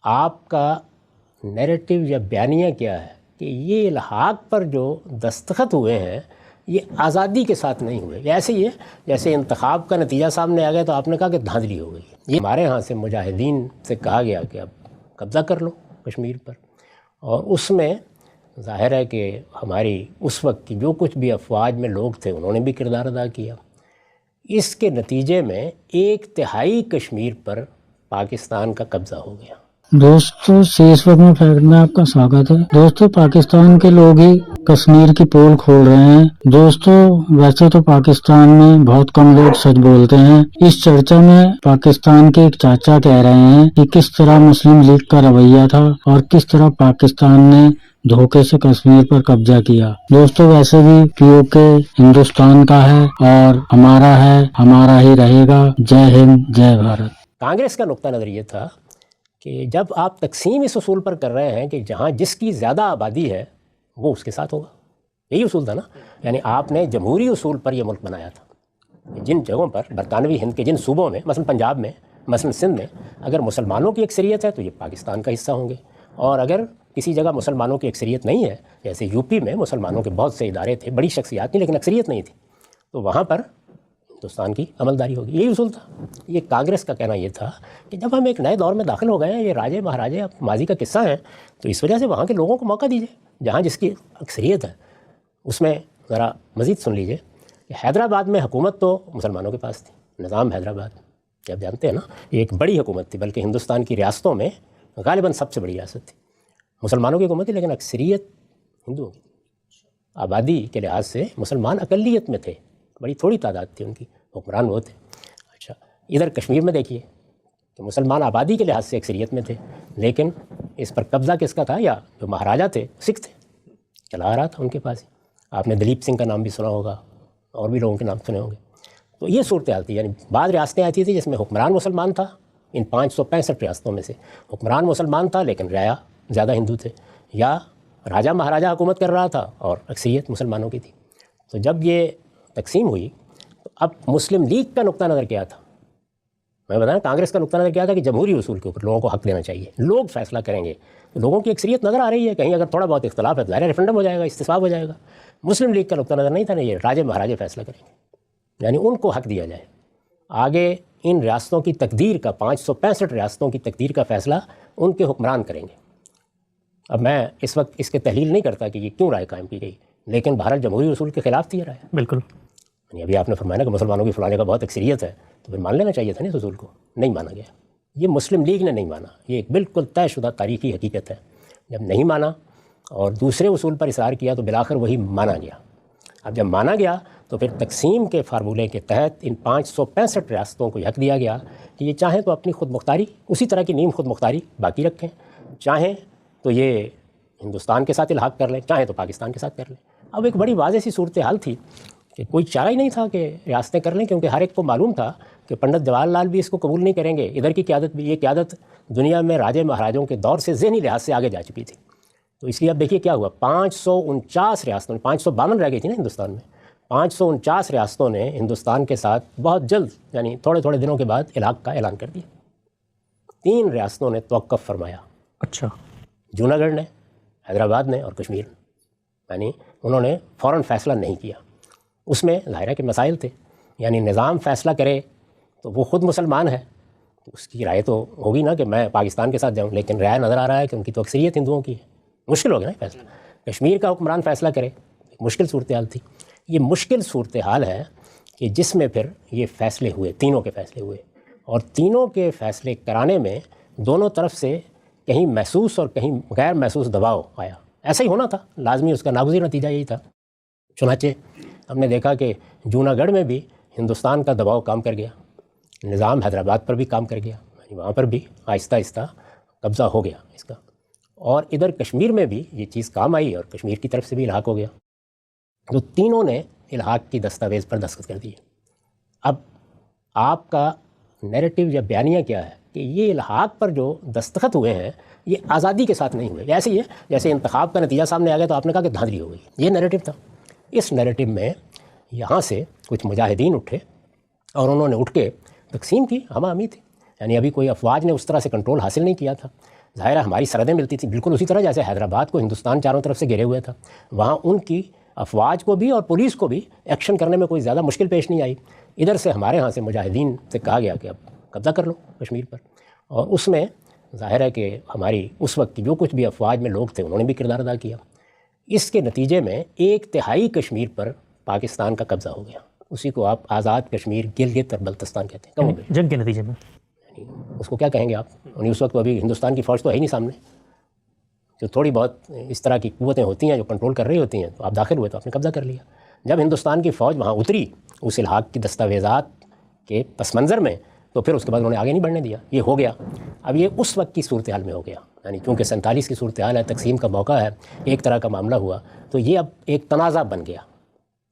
آپ کا نیریٹو یا بیانیہ کیا ہے کہ یہ الحاق پر جو دستخط ہوئے ہیں یہ آزادی کے ساتھ نہیں ہوئے. یہ ایسے ہی ہے جیسے انتخاب کا نتیجہ سامنے آ گیا تو آپ نے کہا کہ دھاندلی ہو گئی. یہ ہمارے ہاں سے مجاہدین سے کہا گیا کہ اب قبضہ کر لو کشمیر پر، اور اس میں ظاہر ہے کہ ہماری اس وقت کی جو کچھ بھی افواج میں لوگ تھے انہوں نے بھی کردار ادا کیا. اس کے نتیجے میں 1/3 کشمیر پر پاکستان کا قبضہ ہو گیا. دوستو سیس وقت میں فیکٹ میں آپ کا سواگت ہے. دوستو پاکستان کے لوگ ہی کشمیر کی پول کھول رہے ہیں. دوستو ویسے تو پاکستان میں بہت کم لوگ سچ بولتے ہیں. اس چرچا میں پاکستان کے ایک چاچا کہہ رہے ہیں کہ کس طرح مسلم لیگ کا رویہ تھا اور کس طرح پاکستان نے دھوکے سے کشمیر پر قبضہ کیا. دوستو ویسے بھی POK ہندوستان کا ہے اور ہمارا ہے، ہمارا ہی رہے گا. جے ہند، جے بھارت. کانگریس کا نقطہ نظر یہ تھا کہ جب آپ تقسیم اس اصول پر کر رہے ہیں کہ جہاں جس کی زیادہ آبادی ہے وہ اس کے ساتھ ہوگا، یہی اصول تھا نا. یعنی آپ نے جمہوری اصول پر یہ ملک بنایا تھا. جن جگہوں پر برطانوی ہند کے جن صوبوں میں مثلا پنجاب میں، مثلا سندھ میں اگر مسلمانوں کی اکثریت ہے تو یہ پاکستان کا حصہ ہوں گے، اور اگر کسی جگہ مسلمانوں کی اکثریت نہیں ہے، جیسے UP میں مسلمانوں کے بہت سے ادارے تھے، بڑی شخصیات تھیں لیکن اکثریت نہیں تھی، تو وہاں پر ہندوستان کی عملداری ہوگی. یہی اصول تھا. یہ کانگریس کا کہنا یہ تھا کہ جب ہم ایک نئے دور میں داخل ہو گئے ہیں، یہ راجے مہاراجے اب ماضی کا قصہ ہیں، تو اس وجہ سے وہاں کے لوگوں کو موقع دیجیے جہاں جس کی اکثریت ہے. اس میں ذرا مزید سن لیجئے کہ حیدرآباد میں حکومت تو مسلمانوں کے پاس تھی. نظام حیدرآباد کہ آپ جانتے ہیں نا، یہ ایک بڑی حکومت تھی، بلکہ ہندوستان کی ریاستوں میں غالباً سب سے بڑی ریاست تھی. مسلمانوں کی حکومت تھی لیکن اکثریت ہندوؤں کی. آبادی کے لحاظ سے مسلمان اقلیت میں تھے، بڑی تھوڑی تعداد تھی ان کی، حکمران وہ تھے. اچھا ادھر کشمیر میں دیکھیے کہ مسلمان آبادی کے لحاظ سے اکثریت میں تھے، لیکن اس پر قبضہ کس کا تھا؟ یا جو مہاراجہ تھے سکھ تھے، چلا آ رہا تھا ان کے پاس ہی. آپ نے دلیپ سنگھ کا نام بھی سنا ہوگا، اور بھی لوگوں کے نام سنے ہوں گے. تو یہ صورتحال تھی. یعنی بعض ریاستیں آتی تھیں جس میں حکمران مسلمان تھا، ان 565 ریاستوں میں سے حکمران مسلمان تھا لیکن رعایا زیادہ ہندو تھے، یا راجہ مہاراجہ حکومت کر رہا تھا اور اکثریت مسلمانوں کی تھی. تو جب یہ تقسیم ہوئی تو اب مسلم لیگ کا نقطہ نظر کیا تھا؟ میں بتایا کانگریس کا نقطہ نظر کیا تھا کہ جمہوری اصول کے اوپر لوگوں کو حق دینا چاہیے، لوگ فیصلہ کریں گے. تو لوگوں کی اکثریت نظر آ رہی ہے، کہیں اگر تھوڑا بہت اختلاف ہے تو ظاہر ریفرنڈم ہو جائے گا، استصواب ہو جائے گا. مسلم لیگ کا نقطہ نظر نہیں تھا نا، یہ راجے مہاراجے فیصلہ کریں گے، یعنی ان کو حق دیا جائے. آگے ان ریاستوں کی تقدیر کا، 565 ریاستوں کی تقدیر کا فیصلہ ان کے حکمران کریں گے. اب میں اس وقت اس کے تحلیل نہیں کرتا کہ یہ کیوں رائے قائم کی گئی، لیکن بہرحال جمہوری اصول کے خلاف تھی یہ رائے. بالکل. یعنی ابھی آپ نے فرمایا کہ مسلمانوں کی فلانے کا بہت اکثریت ہے تو پھر مان لینا چاہیے تھا نا اس اصول کو. نہیں مانا گیا. یہ مسلم لیگ نے نہیں مانا، یہ ایک بالکل طے شدہ تاریخی حقیقت ہے. جب نہیں مانا اور دوسرے اصول پر اصرار کیا تو بالآخر وہی مانا گیا. اب جب مانا گیا تو پھر تقسیم کے فارمولے کے تحت ان 565 ریاستوں کو حق دیا گیا کہ یہ چاہیں تو اپنی خود مختاری، اسی طرح کی نیم خود مختاری باقی رکھیں، چاہیں تو یہ ہندوستان کے ساتھ الحاق کر لیں، چاہیں تو پاکستان کے ساتھ کر لیں. اب ایک بڑی واضح سی صورتحال تھی کہ کوئی چارہ ہی نہیں تھا کہ ریاستیں کر لیں، کیونکہ ہر ایک کو معلوم تھا کہ پنڈت جواہر لال بھی اس کو قبول نہیں کریں گے. ادھر کی قیادت بھی، یہ قیادت دنیا میں راجے مہاراجوں کے دور سے ذہنی لحاظ سے آگے جا چکی تھی. تو اس لیے اب دیکھیے کیا ہوا، 549 ریاستوں نے، 552 رہ گئی تھی نا ہندوستان میں، 549 ریاستوں نے ہندوستان کے ساتھ بہت جلد، یعنی تھوڑے تھوڑے دنوں کے بعد الحاق کا اعلان کر دیا. 3 ریاستوں نے توقف فرمایا. اچھا. جونا گڑھ نے، حیدرآباد نے اور کشمیر نے. یعنی انہوں نے فوراً فیصلہ نہیں کیا. اس میں ظاہرہ کے مسائل تھے. یعنی نظام فیصلہ کرے تو وہ خود مسلمان ہے تو اس کی رائے تو ہوگی نا کہ میں پاکستان کے ساتھ جاؤں، لیکن رائے نظر آ رہا ہے کہ ان کی تو اکثریت ہندوؤں کی ہے. مشکل ہو گیا نا فیصلہ. کشمیر کا حکمران فیصلہ کرے، مشکل صورتحال تھی. یہ مشکل صورتحال ہے کہ جس میں پھر یہ فیصلے ہوئے، تینوں کے فیصلے ہوئے، اور تینوں کے فیصلے کرانے میں دونوں طرف سے کہیں محسوس اور کہیں غیر محسوس دباؤ آیا. ایسا ہی ہونا تھا، لازمی اس کا ناگزیر نتیجہ یہی تھا. چنانچہ ہم نے دیکھا کہ جونا گڑھ میں بھی ہندوستان کا دباؤ کام کر گیا، نظام حیدرآباد پر بھی کام کر گیا، یعنی وہاں پر بھی آہستہ آہستہ قبضہ ہو گیا اس کا. اور ادھر کشمیر میں بھی یہ چیز کام آئی اور کشمیر کی طرف سے بھی الحاق ہو گیا. تو تینوں نے الحاق کی دستاویز پر دستخط کر دیے. اب آپ کا نیریٹو یا بیانیہ کیا ہے کہ یہ الحاق پر جو دستخط ہوئے ہیں یہ آزادی کے ساتھ نہیں ہوئے. ایسے ہی ہے جیسے انتخاب کا نتیجہ سامنے آ گیا تو آپ نے کہا کہ دھاندلی ہو گئی. یہ نیریٹو تھا. اس نیریٹو میں یہاں سے کچھ مجاہدین اٹھے اور انہوں نے اٹھ کے تقسیم کی، ہمہ ہمی تھی. یعنی ابھی کوئی افواج نے اس طرح سے کنٹرول حاصل نہیں کیا تھا. ظاہر ہے ہماری سرحدیں ملتی تھیں بالکل اسی طرح جیسے حیدرآباد کو ہندوستان چاروں طرف سے گھیرے ہوئے تھا، وہاں ان کی افواج کو بھی اور پولیس کو بھی ایکشن کرنے میں کوئی زیادہ مشکل پیش نہیں آئی۔ ادھر سے ہمارے ہاں سے مجاہدین سے کہا گیا کہ اب قبضہ کر لو کشمیر پر، اور اس میں ظاہر ہے کہ ہماری اس وقت کی جو کچھ بھی افواج میں لوگ تھے انہوں نے بھی کردار ادا کیا۔ اس کے نتیجے میں 1/3 کشمیر پر پاکستان کا قبضہ ہو گیا، اسی کو آپ آزاد کشمیر گلگت اور بلتستان کہتے ہیں، کم ہو گئے۔ جنگ کے نتیجے میں اس کو کیا کہیں گے آپ؟ اس وقت ابھی ہندوستان کی فوج تو ہے ہی نہیں سامنے، جو تھوڑی بہت اس طرح کی قوتیں ہوتی ہیں جو کنٹرول کر رہی ہوتی ہیں، تو آپ داخل ہوئے تو آپ نے قبضہ کر لیا۔ جب ہندوستان کی فوج وہاں اتری اس الحاق کی دستاویزات کے پس منظر میں، تو پھر اس کے بعد انہوں نے آگے نہیں بڑھنے دیا، یہ ہو گیا۔ اب یہ اس وقت کی صورتحال میں ہو گیا، یعنی چونکہ 47 کی صورتحال ہے، تقسیم کا موقع ہے، ایک طرح کا معاملہ ہوا، تو یہ اب ایک تنازع بن گیا،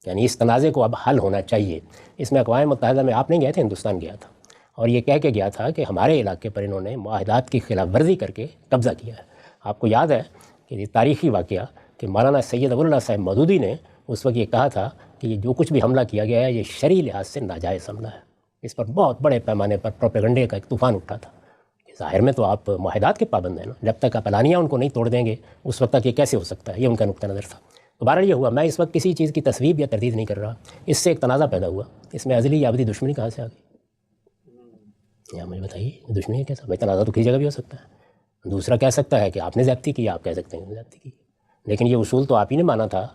یعنی اس تنازع کو اب حل ہونا چاہیے۔ اس میں اقوام متحدہ میں آپ نہیں گئے تھے، ہندوستان گیا تھا، اور یہ کہہ کے گیا تھا کہ ہمارے علاقے پر انہوں نے معاہدات کی خلاف ورزی کر کے قبضہ کیا ہے۔ آپ کو یاد ہے کہ یہ تاریخی واقعہ کہ مولانا سید ابو اللہ صاحب مودودی نے اس وقت یہ کہا تھا کہ یہ جو کچھ بھی حملہ کیا گیا ہے یہ شرعی لحاظ سے ناجائز حملہ ہے۔ اس پر بہت بڑے پیمانے پر پروپیگنڈے کا ایک طوفان اٹھا تھا۔ ظاہر میں تو آپ معاہدات کے پابند ہیں نا، جب تک آپ اعلانیہ ان کو نہیں توڑ دیں گے اس وقت تک یہ کیسے ہو سکتا ہے، یہ ان کا نقطہ نظر تھا۔ تو بہرحال یہ ہوا، میں اس وقت کسی چیز کی تصویب یا تردید نہیں کر رہا، اس سے ایک تنازع پیدا ہوا، اس میں ازلی یا ابدی دشمنی کہاں سے آ گئی؟ یا مجھے بتائیے دشمنی ہے کیسا؟ بھائی تنازع تو کسی جگہ بھی ہو سکتا ہے، دوسرا کہہ سکتا ہے کہ آپ نے زیادتی کی، آپ کہہ سکتے ہیں زیادتی کی، لیکن یہ اصول تو آپ ہی نے مانا تھا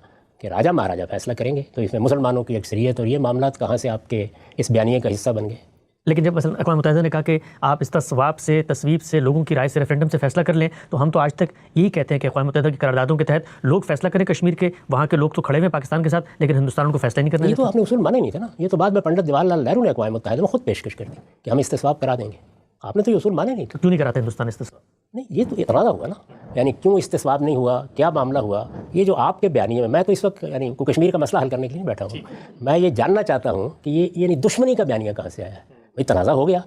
کہ راجہ مہاراجہ فیصلہ کریں گے، تو اس میں مسلمانوں کی اکثریت اور یہ معاملات کہاں سے آپ کے اس بیانیے کا حصہ بن گئے؟ لیکن جب مثلا اقوام متحدہ نے کہا کہ آپ اس تصویب سے لوگوں کی رائے سے ریفرینڈم سے فیصلہ کر لیں، تو ہم تو آج تک یہی کہتے ہیں کہ اقوام متحدہ کی قراردادوں کے تحت لوگ فیصلہ کریں کشمیر کے، وہاں کے لوگ تو کھڑے ہوئے پاکستان کے ساتھ، لیکن ہندوستان ان کو فیصلہ نہیں کرنا یہ تو دیتا۔ آپ نے اصول مانے نہیں تھا نا، یہ تو بعد میں پنڈت جواہر لال نہرو نے اقوام متحدہ میں خود پیشکش کر دی کہ ہم استصواب کرا دیں گے، آپ نے تو یہ اصول مانے نہیں تھے۔ کیوں نہیں کراتے ہندوستان استصواب؟ نہیں، یہ تو اتراضا ہوا نا، یعنی کیوں استصواب نہیں ہوا، کیا معاملہ ہوا، یہ جو آپ کے بیانیے میں تو اس وقت یعنی کشمیر کا مسئلہ حل کرنے کے لیے بیٹھا ہوں، میں یہ جاننا چاہتا ہوں کہ یہ یعنی دشمنی کا بیانیہ کہاں سے آیا ہے؟ بھائی تنازع ہو گیا،